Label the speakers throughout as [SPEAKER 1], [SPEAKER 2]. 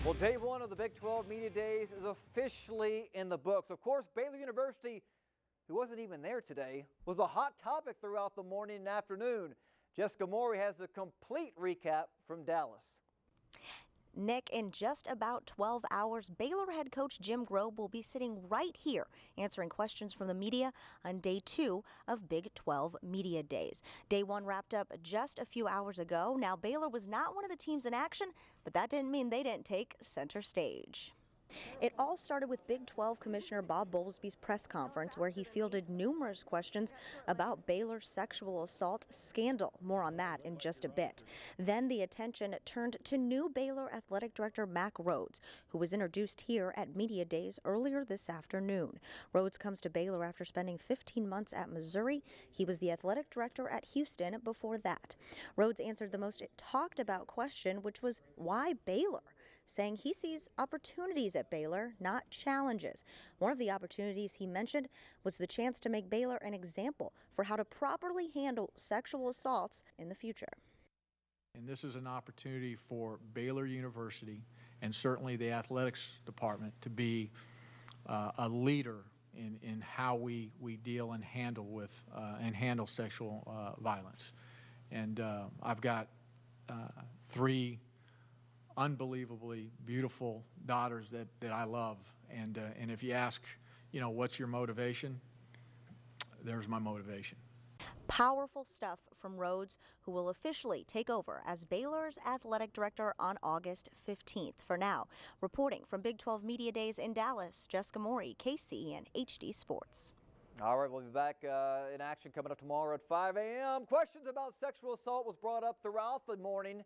[SPEAKER 1] Well, day one of the Big 12 Media Days is officially in the books. Of course, Baylor University, who wasn't even there today, was a hot topic throughout the morning and afternoon. Jessica Maury has the complete recap from Dallas.
[SPEAKER 2] Nick, in just about 12 hours, Baylor head coach Jim Grobe will be sitting right here answering questions from the media on day 2 of Big 12 Media Days. Day 1 wrapped up just a few hours ago. Now, Baylor was not one of the teams in action, but that didn't mean they didn't take center stage. It all started with Big 12 Commissioner Bob Bowlesby's press conference, where he fielded numerous questions about Baylor's sexual assault scandal. More on that in just a bit. Then the attention turned to new Baylor Athletic Director Mack Rhoades, who was introduced here at Media Days earlier this afternoon. Rhoades comes to Baylor after spending 15 months at Missouri. He was the athletic director at Houston before that. Rhoades answered the most talked about question, which was why Baylor, saying he sees opportunities at Baylor, not challenges. One of the opportunities he mentioned was the chance to make Baylor an example for how to properly handle sexual assaults in the future.
[SPEAKER 3] And this is an opportunity for Baylor University and certainly the athletics department to be a leader in how we deal and handle sexual violence. And I've got 3 unbelievably beautiful daughters that I love, and if you ask, what's your motivation, there's my motivation.
[SPEAKER 2] Powerful stuff from Rhoades, who will officially take over as Baylor's athletic director on August 15th. For now, reporting from Big 12 Media Days in Dallas, Jessica Maury, KCEN HD Sports.
[SPEAKER 1] All right, we'll be back in action coming up tomorrow at 5 a.m. Questions about sexual assault was brought up throughout the morning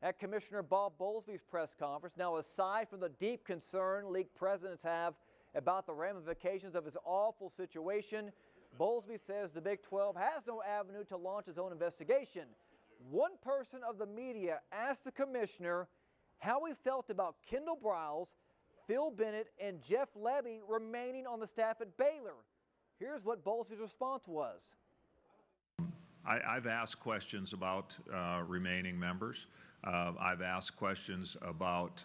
[SPEAKER 1] at Commissioner Bob Bowlesby's press conference. Now, aside from the deep concern league presidents have about the ramifications of his awful situation, Bowlesby says the Big 12 has no avenue to launch its own investigation. One person of the media asked the commissioner how he felt about Kendall Briles, Phil Bennett, and Jeff Lebby remaining on the staff at Baylor. Here's what Bowlesby's response was.
[SPEAKER 4] I've asked questions about remaining members. I've asked questions about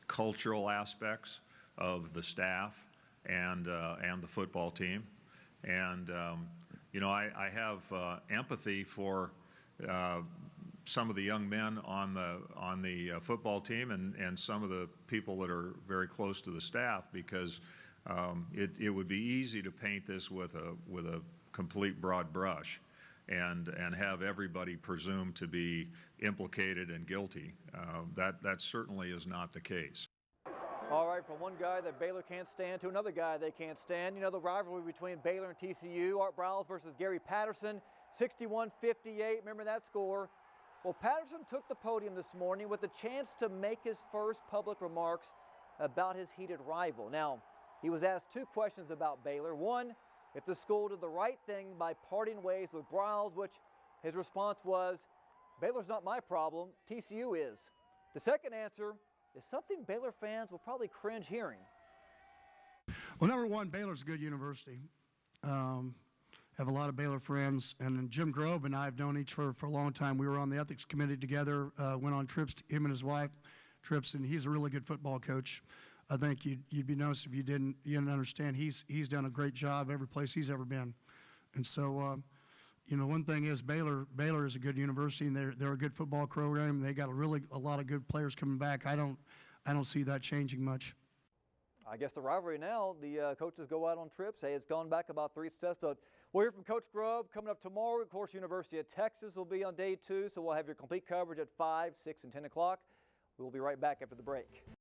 [SPEAKER 4] cultural aspects of the staff and the football team. And, I have empathy for some of the young men on the football team and some of the people that are very close to the staff, because it would be easy to paint this with a complete broad brush and have everybody presumed to be implicated and guilty. That certainly is not the case.
[SPEAKER 1] All right, from one guy that Baylor can't stand to another guy they can't stand. The rivalry between Baylor and TCU, Art Briles versus Gary Patterson, 61-58. Remember that score? Well, Patterson took the podium this morning with a chance to make his first public remarks about his heated rival. Now, he was asked 2 questions about Baylor. One, if the school did the right thing by parting ways with Briles, which his response was, Baylor's not my problem, TCU is. The second answer is something Baylor fans will probably cringe hearing.
[SPEAKER 5] Well, number one, Baylor's a good university. Have a lot of Baylor friends, and Jim Grobe and I have known each for a long time. We were on the ethics committee together, went on trips, him and his wife, trips, and he's a really good football coach. I think you'd be nice if you didn't understand. He's done a great job every place he's ever been, and so one thing is Baylor is a good university, and they're a good football program. They got a lot of good players coming back. I don't see that changing much.
[SPEAKER 1] I guess the rivalry now, the coaches go out on trips. Hey, it's gone back about 3 steps, but we'll hear from Coach Grobe coming up tomorrow. Of course, University of Texas will be on day 2, so we'll have your complete coverage at 5, 6, and 10 o'clock. We'll be right back after the break.